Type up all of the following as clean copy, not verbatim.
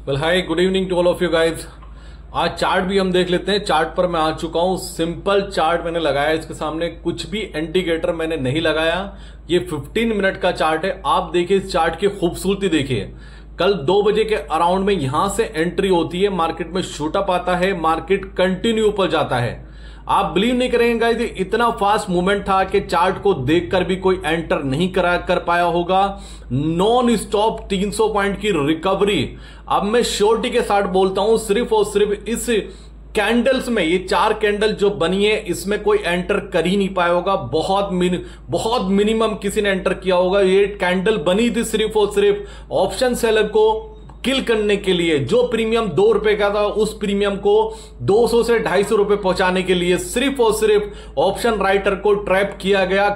Well hi, good evening to all of you guys. आज chart भी हम देख लेते हैं। चार्ट पर मैं आ चुका हूं। सिंपल चार्ट मैंने लगाया इसके सामने, कुछ भी इंडिकेटर मैंने नहीं लगाया। ये 15 मिनट का चार्ट है। आप देखिए इस चार्ट की खूबसूरती देखिए। कल 2 बजे के अराउंड में यहां से एंट्री होती है, मार्केट में शूट अप आता है, मार्केट कंटिन्यू ऊपर जाता है। आप बिलीव नहीं करेंगे गाइस, इतना फास्ट मूवमेंट था कि चार्ट को देखकर भी कोई एंटर नहीं कर पाया होगा। नॉन स्टॉप 300 पॉइंट की रिकवरी। अब मैं श्योरिटी के साथ बोलता हूं, सिर्फ और सिर्फ इस कैंडल्स में, ये 4 कैंडल जो बनी है, इसमें कोई एंटर कर ही नहीं पाया होगा। बहुत मिनिमम किसी ने एंटर किया होगा। ये कैंडल बनी थी सिर्फ और सिर्फ ऑप्शन सेलर को किल करने के लिए। जो प्रीमियम 2 रुपए का था, उस प्रीमियम को 200 से 250 रुपए पहुंचाने के लिए सिर्फ और सिर्फ ऑप्शन राइटर को ट्रैप किया गया।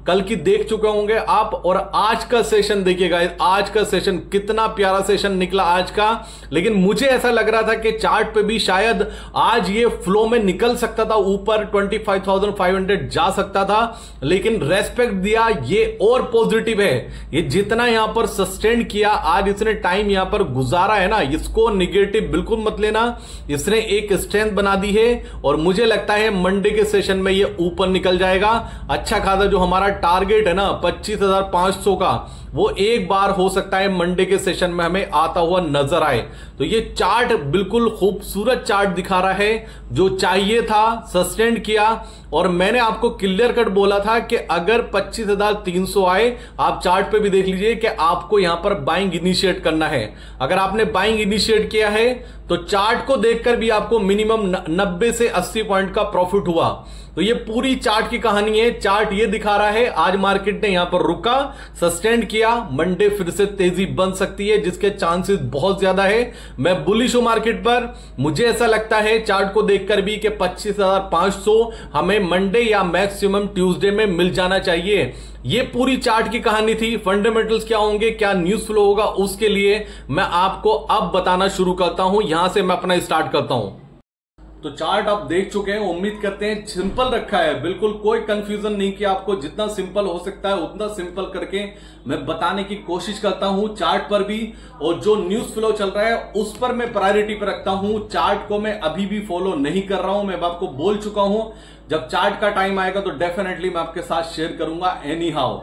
कल की देख चुके होंगे आप। और आज का सेशन देखिएगा, आज का सेशन कितना प्यारा सेशन निकला आज का। लेकिन मुझे ऐसा लग रहा था कि चार्ट पे भी शायद आज ये फ्लो में निकल सकता था, ऊपर 25,500 जा सकता था, लेकिन रेस्पेक्ट दिया। ये और पॉजिटिव है, ये जितना यहां पर सस्टेन किया, आज इसने टाइम यहां पर गुजारा है ना, इसको निगेटिव बिल्कुल मत लेना। इसने एक स्ट्रेंथ बना दी है और मुझे लगता है मंडे के सेशन में ये ऊपर निकल जाएगा। अच्छा खासा जो हमारा टारगेट है ना 25,500 का, वो एक बार हो सकता है मंडे के सेशन में हमें आता हुआ नजर आए। तो ये चार्ट बिल्कुल खूबसूरत चार्ट दिखा रहा है, जो चाहिए था सस्टेन किया। और मैंने आपको क्लियर कट बोला था कि अगर 25,300 आए, आप चार्ट पे भी देख लीजिए कि आपको यहां पर बाइंग इनिशिएट करना है। अगर आपने बाइंग इनिशिएट किया है तो चार्ट को देखकर भी आपको मिनिमम 90 से 80 पॉइंट का प्रॉफिट हुआ। तो ये पूरी चार्ट की कहानी है। चार्ट ये दिखा रहा है आज मार्केट ने यहां पर रुका, सस्टेन किया, मंडे फिर से तेजी बन सकती है, जिसके चांसेस बहुत ज्यादा है। मैं बुलिश हूं मार्केट पर। मुझे ऐसा लगता है चार्ट को देखकर भी कि 25,500 हमें मंडे या मैक्सिमम ट्यूसडे में मिल जाना चाहिए। ये पूरी चार्ट की कहानी थी। फंडामेंटल्स क्या होंगे, क्या न्यूज फ्लो होगा, उसके लिए मैं आपको अब बताना शुरू करता हूं। यहां से मैं अपना स्टार्ट करता हूं। तो चार्ट आप देख चुके हैं, उम्मीद करते हैं सिंपल रखा है, बिल्कुल कोई कंफ्यूजन नहीं किया। आपको जितना सिंपल हो सकता है उतना सिंपल करके मैं बताने की कोशिश करता हूं चार्ट पर भी। और जो न्यूज फ्लो चल रहा है उस पर मैं प्रायोरिटी पर रखता हूं। चार्ट को मैं अभी भी फॉलो नहीं कर रहा हूं, मैं आपको बोल चुका हूं। जब चार्ट का टाइम आएगा तो डेफिनेटली मैं आपके साथ शेयर करूंगा। एनी हाउ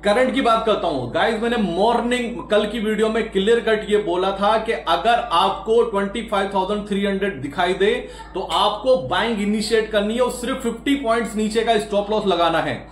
करंट की बात करता हूं गाइस। मैंने मॉर्निंग कल की वीडियो में क्लियर कट ये बोला था कि अगर आपको 25,300 दिखाई दे तो आपको बाइंग इनिशिएट करनी है और सिर्फ 50 पॉइंट्स नीचे का स्टॉप लॉस लगाना है।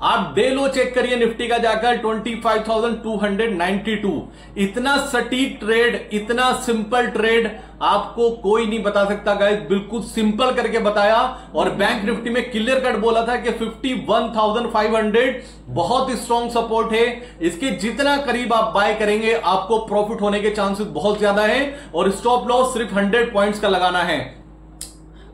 आप डे लो चेक करिए निफ्टी का जाकर 25,292। इतना सटीक ट्रेड, इतना सिंपल ट्रेड आपको कोई नहीं बता सकता गाइस। बिल्कुल सिंपल करके बताया। और बैंक निफ्टी में क्लियर कट बोला था कि 51,500 बहुत स्ट्रॉन्ग सपोर्ट है। इसके जितना करीब आप बाय करेंगे आपको प्रॉफिट होने के चांसेस बहुत ज्यादा है। और स्टॉप लॉस सिर्फ 100 पॉइंट्स का लगाना है।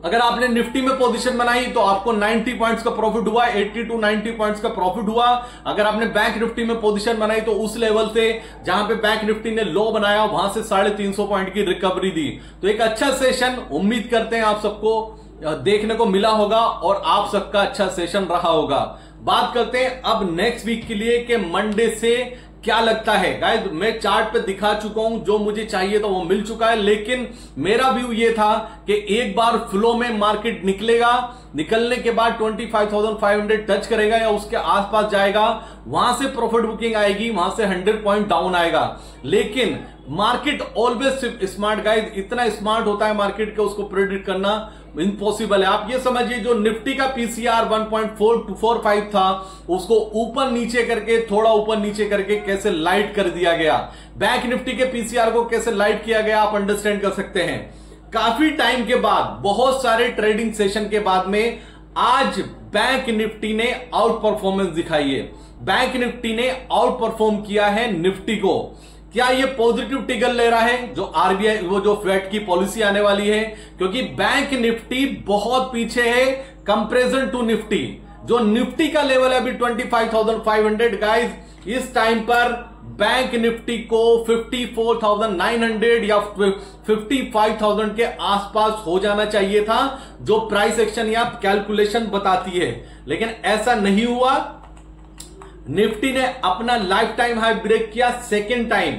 अगर आपने निफ्टी में पोजीशन बनाई तो आपको 90 पॉइंट्स का प्रॉफिट हुआ, 80 to 90 पॉइंट्स का प्रॉफिट हुआ। अगर आपने बैंक निफ्टी में पोजीशन बनाई तो उस लेवल से जहां पे बैंक निफ्टी ने लो बनाया वहां से 350 पॉइंट की रिकवरी दी। तो एक अच्छा सेशन उम्मीद करते हैं आप सबको देखने को मिला होगा और आप सबका अच्छा सेशन रहा होगा। बात करते हैं अब नेक्स्ट वीक के लिए कि मंडे से क्या लगता है गाइस। मैं चार्ट पे दिखा चुका हूं, जो मुझे चाहिए था वो मिल चुका है। लेकिन मेरा व्यू ये था कि एक बार फ्लो में मार्केट निकलेगा, निकलने के बाद 25,500 टच करेगा या उसके आसपास जाएगा, वहां से प्रॉफिट बुकिंग आएगी, वहां से 100 पॉइंट डाउन आएगा। लेकिन मार्केट ऑलवेज स्मार्ट गाइस, इतना स्मार्ट होता है मार्केट के, उसको प्रेडिक्ट करना इम्पॉसिबल है। आप ये समझिए जो निफ्टी का पीसीआर 1.445 था, उसको ऊपर नीचे करके, थोड़ा ऊपर नीचे करके कैसे लाइट कर दिया गया। बैंक निफ्टी के पीसीआर को कैसे लाइट किया गया आप अंडरस्टैंड कर सकते हैं। काफी टाइम के बाद, बहुत सारे ट्रेडिंग सेशन के बाद में आज बैंक निफ्टी ने आउट परफॉर्मेंस दिखाई है। बैंक निफ्टी ने आउट परफॉर्म किया है निफ्टी को। क्या ये पॉजिटिव टिगर ले रहा है जो आरबीआई, वो जो फेड की पॉलिसी आने वाली है? क्योंकि बैंक निफ्टी बहुत पीछे है कंपैरिजन टू निफ्टी। जो निफ्टी का लेवल है अभी 25,500 गाइस, इस टाइम पर बैंक निफ्टी को 54,900 या 55,000 के आसपास हो जाना चाहिए था, जो प्राइस एक्शन या कैलकुलेशन बताती है। लेकिन ऐसा नहीं हुआ। निफ्टी ने अपना लाइफ टाइम हाई ब्रेक किया सेकेंड टाइम।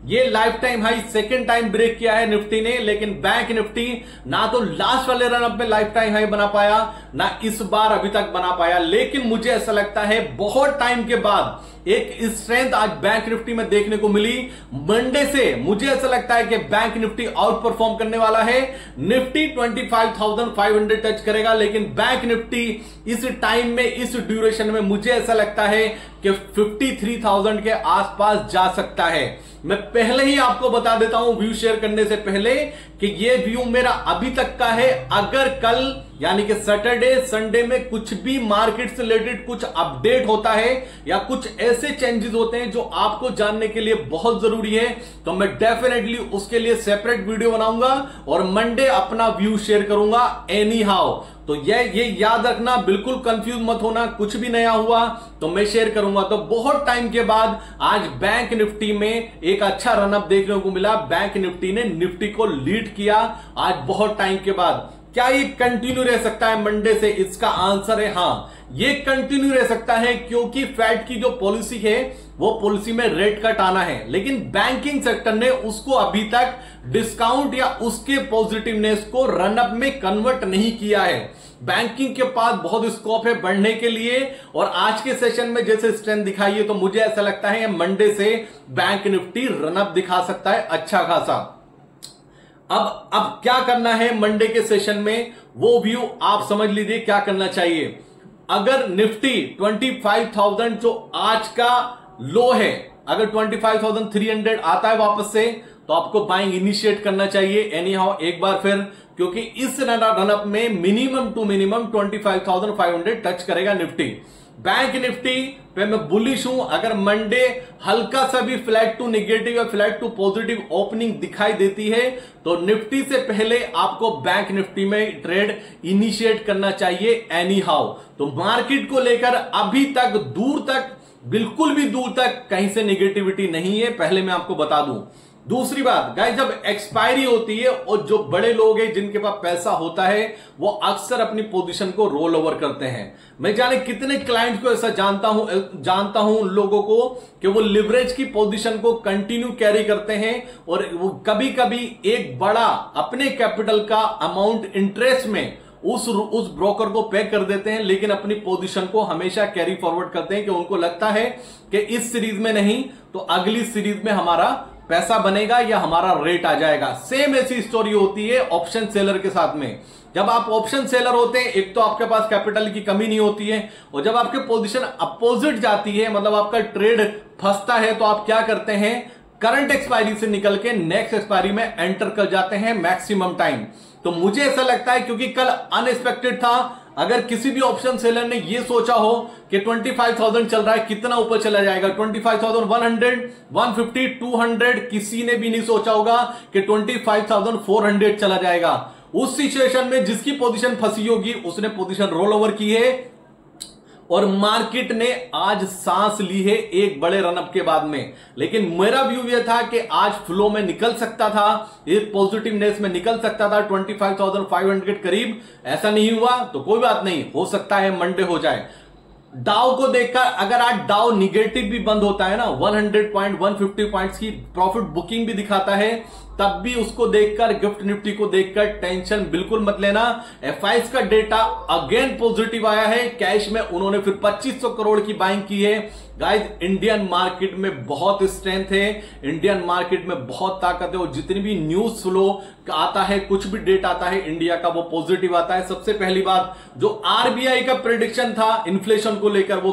ये lifetime high second time break किया है निफ्टी ने, लेकिन बैंक निफ्टी ना तो लास्ट वाले रनअप में लाइफ टाइम हाई बना पाया, ना इस बार अभी तक बना पाया। लेकिन मुझे ऐसा लगता है बहुत टाइम के बाद एक स्ट्रेंथ आज बैंक निफ्टी में देखने को मिली। मंडे से मुझे ऐसा लगता है कि बैंक निफ्टी आउट परफॉर्म करने वाला है। निफ्टी 25,500 टच करेगा, लेकिन बैंक निफ्टी इस टाइम में, इस ड्यूरेशन में मुझे ऐसा लगता है कि 53,000 के आसपास जा सकता है। मैं पहले ही आपको बता देता हूं व्यू शेयर करने से पहले कि ये व्यू मेरा अभी तक का है। अगर कल यानी कि सैटरडे संडे में कुछ भी मार्केट से रिलेटेड कुछ अपडेट होता है या कुछ ऐसे चेंजेस होते हैं जो आपको जानने के लिए बहुत जरूरी है, तो मैं डेफिनेटली उसके लिए सेपरेट वीडियो बनाऊंगा और मंडे अपना व्यू शेयर करूंगा एनी हाउ। तो ये याद रखना, बिल्कुल कंफ्यूज मत होना, कुछ भी नया हुआ तो मैं शेयर करूंगा। तो बहुत टाइम के बाद आज बैंक निफ्टी में एक अच्छा रनअप देखने को मिला। बैंक निफ्टी ने निफ्टी को लीड किया आज बहुत टाइम के बाद। क्या ये कंटिन्यू रह सकता है मंडे से? इसका आंसर है हाँ, ये कंटिन्यू रह सकता है, क्योंकि फेड की जो पॉलिसी है वो पॉलिसी में रेट कट आना है, लेकिन बैंकिंग सेक्टर ने उसको अभी तक डिस्काउंट या उसके पॉजिटिवनेस को रनअप में कन्वर्ट नहीं किया है। बैंकिंग के पास बहुत स्कोप है बढ़ने के लिए, और आज के सेशन में जैसे स्ट्रेंथ दिखाई है तो मुझे ऐसा लगता है मंडे से बैंक निफ्टी रनअप दिखा सकता है अच्छा खासा। अब क्या करना है मंडे के सेशन में, वो व्यू आप समझ लीजिए क्या करना चाहिए। अगर निफ्टी 25,000 जो आज का लो है, अगर 25,300 आता है वापस से, तो आपको बाइंग इनिशिएट करना चाहिए एनी हाउ एक बार फिर, क्योंकि इस रनअप में मिनिमम टू मिनिमम 25,500 टच करेगा निफ्टी। बैंक निफ्टी पे मैं बुलिश हूं। अगर मंडे हल्का सा भी फ्लैट टू नेगेटिव या फ्लैट टू पॉजिटिव ओपनिंग दिखाई देती है तो निफ्टी से पहले आपको बैंक निफ्टी में ट्रेड इनिशिएट करना चाहिए एनी हाउ। तो मार्केट को लेकर अभी तक दूर तक, बिल्कुल भी दूर तक कहीं से नेगेटिविटी नहीं है, पहले मैं आपको बता दूं। दूसरी बात गाइस, जब एक्सपायरी होती है और जो बड़े लोग हैं जिनके पास पैसा होता है वो अक्सर अपनी पोजीशन को रोल ओवर करते हैं। मैं जाने कितने क्लाइंट्स को ऐसा जानता हूं उन लोगों को कि वो लिवरेज की पोजीशन को कंटिन्यू कैरी करते हैं और वो कभी कभी एक बड़ा अपने कैपिटल का अमाउंट इंटरेस्ट में उस ब्रोकर को पे कर देते हैं, लेकिन अपनी पोजीशन को हमेशा कैरी फॉरवर्ड करते हैं कि उनको लगता है कि इस सीरीज में नहीं तो अगली सीरीज में हमारा पैसा बनेगा या हमारा रेट आ जाएगा। सेम ऐसी स्टोरी होती है ऑप्शन सेलर के साथ में। जब आप ऑप्शन सेलर होते हैं, एक तो आपके पास कैपिटल की कमी नहीं होती है, और जब आपकी पोजीशन अपोजिट जाती है, मतलब आपका ट्रेड फंसता है, तो आप क्या करते हैं, करंट एक्सपायरी से निकल के नेक्स्ट एक्सपायरी में एंटर कर जाते हैं मैक्सिमम टाइम। तो मुझे ऐसा लगता है क्योंकि कल अनएक्सपेक्टेड था, अगर किसी भी ऑप्शन सेलर ने ये सोचा हो कि 25,000 चल रहा है, कितना ऊपर चला जाएगा, 25,100, 150, 200, किसी ने भी नहीं सोचा होगा कि 25,400 चला जाएगा। उस सिचुएशन में जिसकी पोजीशन फंसी होगी उसने पोजीशन रोल ओवर की है और मार्केट ने आज सांस ली है एक बड़े रनअप के बाद में। लेकिन मेरा व्यू यह था कि आज फ्लो में निकल सकता था, एक पॉजिटिवनेस में निकल सकता था 25,500 के करीब। ऐसा नहीं हुआ तो कोई बात नहीं, हो सकता है मंडे हो जाए। डाउ को देखकर अगर आज डाउ निगेटिव भी बंद होता है ना, 100 पॉइंट 150 पॉइंट्स की प्रॉफिट बुकिंग भी दिखाता है, तब भी उसको देखकर, गिफ्ट निफ्टी को देखकर टेंशन बिल्कुल मत लेना। एफआईएस का डेटा अगेन पॉजिटिव आया है, कैश में उन्होंने फिर 2500 करोड़ की बाइंग की है। गाइस, इंडियन मार्केट में बहुत स्ट्रेंथ है, इंडियन मार्केट में बहुत ताकत है, और जितनी भी न्यूज फ्लो आता है, कुछ भी डेटा आता है इंडिया का, वो पॉजिटिव आता है। सबसे पहली बात, जो आरबीआई का प्रेडिक्शन था इन्फ्लेशन को लेकर, वो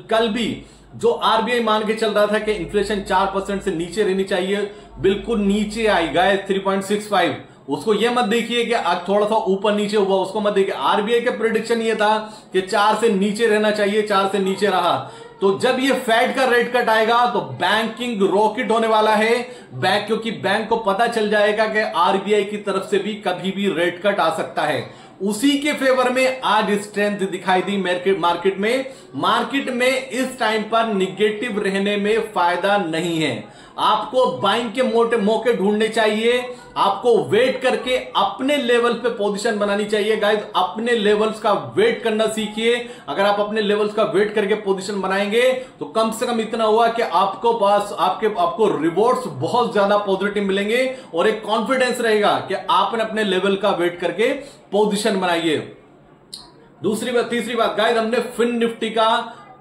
कल भी जो आरबीआई मान के चल रहा था कि इन्फ्लेशन 4% से नीचे रहनी चाहिए, बिल्कुल नीचे आई गए 3.65। उसको ये मत देखिए कि थोड़ा सा ऊपर नीचे हुआ, उसको मत देखिए। आरबीआई का प्रेडिक्शन ये था कि 4 से नीचे रहना चाहिए, 4 से नीचे रहा। तो जब ये फेड का रेट कट आएगा तो बैंकिंग रॉकेट होने वाला है, क्योंकि बैंक को पता चल जाएगा कि आरबीआई की तरफ से भी कभी भी रेट कट आ सकता है। उसी के फेवर में आज स्ट्रेंथ दिखाई दी मार्केट में इस टाइम पर निगेटिव रहने में फायदा नहीं है। आपको बाइंग के मोटे मौके ढूंढने चाहिए, आपको वेट करके अपने लेवल पे पोजीशन बनानी चाहिए गाइस। अपने लेवल्स का वेट करना सीखिए। अगर आप अपने लेवल्स का वेट करके पोजीशन बनाएंगे तो कम से कम इतना हुआ कि आपको पास आपको रिवॉर्ड्स बहुत ज्यादा पॉजिटिव मिलेंगे और एक कॉन्फिडेंस रहेगा कि आपने अपने लेवल का वेट करके पोजीशन बनाइए। तीसरी बात गाइस, हमने फिन निफ्टी का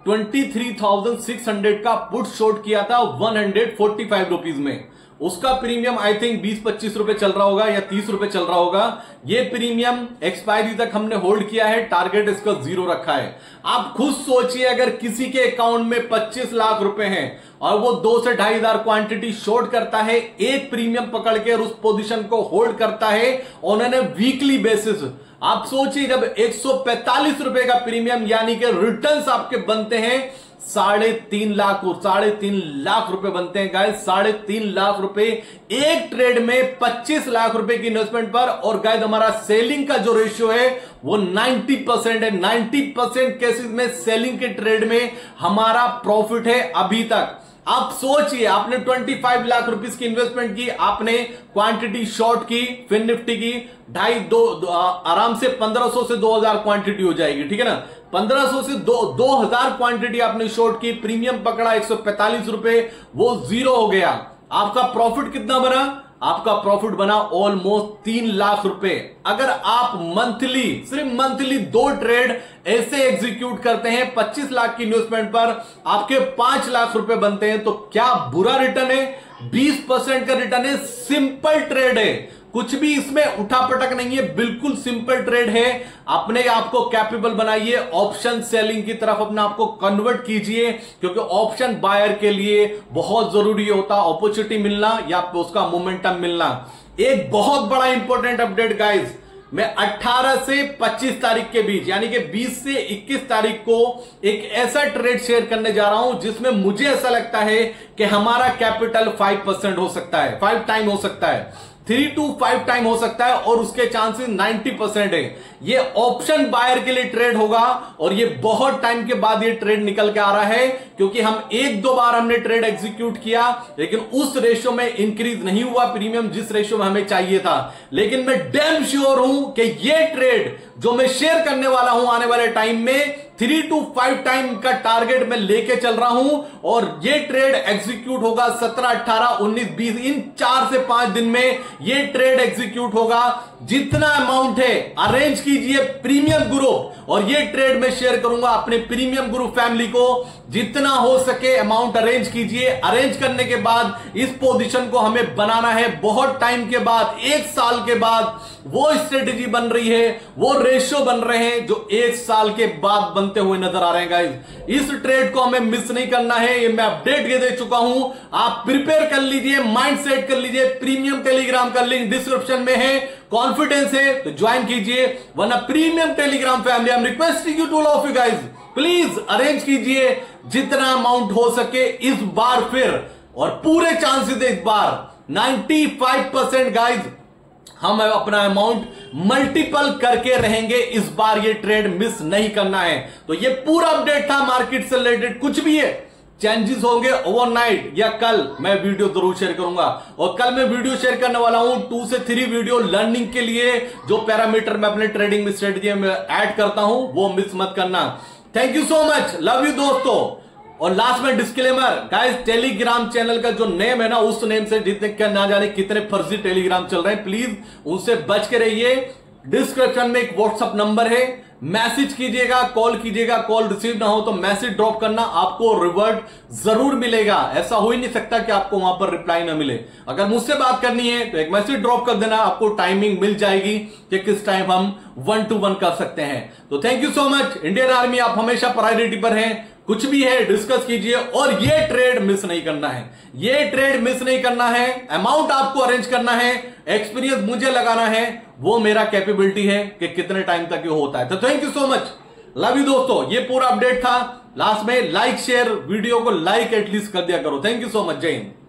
23,600 का पुट शॉर्ट किया था 145 रुपीज में। उसका प्रीमियम आई थिंक 20-25 रुपए चल रहा होगा या 30 रुपए चल रहा होगा। ये प्रीमियम एक्सपायरी तक हमने होल्ड किया है, टारगेट इसका 0 रखा है। आप खुद सोचिए, अगर किसी के अकाउंट में 25 लाख रुपए हैं और वो 2 से 2,500 क्वांटिटी शॉर्ट करता है, एक प्रीमियम पकड़ के और उस पोजीशन को होल्ड करता है उन्होंने वीकली बेसिस, आप सोचिए जब 145 रुपए का प्रीमियम यानी कि रिटर्न्स आपके बनते हैं 3.5 लाख रुपए बनते हैं गाइस। 3.5 लाख रुपए एक ट्रेड में 25 लाख रुपए की इन्वेस्टमेंट पर। और गाइस हमारा सेलिंग का जो रेशियो है वो 90% है। 90% केसेस में सेलिंग के ट्रेड में हमारा प्रॉफिट है अभी तक। आप सोचिए, आपने 25 लाख रुपीस की इन्वेस्टमेंट की, आपने क्वांटिटी शॉर्ट की फिन निफ्टी की, आराम से 1500 से 2000 क्वांटिटी हो जाएगी, ठीक है ना। 1500 से 2000 क्वांटिटी आपने शॉर्ट की, प्रीमियम पकड़ा 145 रुपए, वो 0 हो गया। आपका प्रॉफिट कितना बना? आपका प्रॉफिट बना ऑलमोस्ट 3 लाख रुपए। अगर आप मंथली, सिर्फ मंथली 2 ट्रेड ऐसे एग्जीक्यूट करते हैं 25 लाख की इन्वेस्टमेंट पर, आपके 5 लाख रुपए बनते हैं, तो क्या बुरा रिटर्न है? 20% का रिटर्न है। सिंपल ट्रेड है, कुछ भी इसमें उठापटक नहीं है, बिल्कुल सिंपल ट्रेड है। अपने आप को कैपेबल बनाइए, ऑप्शन सेलिंग की तरफ अपने आप को कन्वर्ट कीजिए, क्योंकि ऑप्शन बायर के लिए बहुत जरूरी होता है अपॉर्चुनिटी मिलना या उसका मोमेंटम मिलना। एक बहुत बड़ा इंपॉर्टेंट अपडेट गाइस, मैं 18 से 25 तारीख के बीच यानी कि 20 से 21 तारीख को एक ऐसा ट्रेड शेयर करने जा रहा हूं जिसमें मुझे ऐसा लगता है कि हमारा कैपिटल 5% हो सकता है, 5 टाइम हो सकता है, 3 to 5 टाइम हो सकता है, और उसके चांसेस 90% है। ये ऑप्शन बायर के लिए ट्रेड होगा और ये बहुत टाइम के बाद ये ट्रेड निकल के आ रहा है, क्योंकि हम 1-2 बार हमने ट्रेड एग्जीक्यूट किया लेकिन उस रेशियो में इंक्रीज नहीं हुआ प्रीमियम जिस रेशियो में हमें चाहिए था। लेकिन मैं डैम श्योर हूं कि ये ट्रेड जो मैं शेयर करने वाला हूं आने वाले टाइम में 3 to 5 टाइम का टारगेट मैं लेके चल रहा हूं, और ये ट्रेड एग्जीक्यूट होगा 17, 18, 19, 20 इन 4 से 5 दिन में ये ट्रेड एग्जीक्यूट होगा। जितना अमाउंट है अरेंज कीजिए प्रीमियम ग्रुप, और ये ट्रेड में शेयर करूंगा अपने प्रीमियम ग्रुप फैमिली को। जितना हो सके अमाउंट अरेंज कीजिए। अरेंज करने के बाद इस पोजीशन को हमें बनाना है बहुत टाइम के बाद, 1 साल के बाद वो स्ट्रेटेजी बन रही है, वो रेशियो बन रहे हैं जो 1 साल के बाद बनते हुए नजर आ रहे हैं गाइस। इस ट्रेड को हमें मिस नहीं करना है, ये मैं अपडेट दे चुका हूं। आप प्रिपेयर कर लीजिए, माइंड सेट कर लीजिए। प्रीमियम टेलीग्राम का लिंक डिस्क्रिप्शन में है, कॉन्फिडेंस है तो ज्वाइन कीजिए, वरना premium Telegram family I am requesting you to all of you guys, please arrange कीजिए जितना अमाउंट हो सके इस बार फिर, और पूरे चांसेस है इस बार 95% गाइस हम अपना अमाउंट मल्टीपल करके रहेंगे। इस बार ये ट्रेड मिस नहीं करना है। तो ये पूरा अपडेट था मार्केट से रिलेटेड। कुछ भी है चेंजेस होंगे ओवरनाइट या कल मैं वीडियो जरूर शेयर करूंगा, और कल मैं वीडियो शेयर करने वाला हूं 2 से 3 वीडियो लर्निंग के लिए, जो पैरामीटर मैं अपने ट्रेडिंग में स्ट्रेटेजी में ऐड करता हूं वो मिस मत करना। Thank you so much, love you दोस्तों। और लास्ट में डिस्क्लेमर गाइस, टेलीग्राम चैनल का जो नेम है ना, उस नेम से जितने ना जाने कितने फर्जी टेलीग्राम चल रहे हैं, प्लीज उनसे बच के रहिए। डिस्क्रिप्शन में एक व्हाट्सएप नंबर है, मैसेज कीजिएगा, कॉल कीजिएगा, कॉल रिसीव ना हो तो मैसेज ड्रॉप करना, आपको रिवर्ट जरूर मिलेगा। ऐसा हो ही नहीं सकता कि आपको वहां पर रिप्लाई ना मिले। अगर मुझसे बात करनी है तो एक मैसेज ड्रॉप कर देना, आपको टाइमिंग मिल जाएगी कि किस टाइम हम 1-to-1 कर सकते हैं। तो thank you so much. Indian army आप हमेशा प्रायोरिटी पर हैं, कुछ भी है डिस्कस कीजिए, और ये ट्रेड मिस नहीं करना है, ये ट्रेड मिस नहीं करना है। अमाउंट आपको अरेंज करना है, एक्सपीरियंस मुझे लगाना है, वो मेरा कैपेबिलिटी है कि कितने टाइम तक ये होता है। तो thank you so much, love you दोस्तों। ये पूरा अपडेट था। लास्ट में लाइक शेयर, वीडियो को लाइक एटलीस्ट कर दिया करो। थैंक यू सो मच, जय हिंद।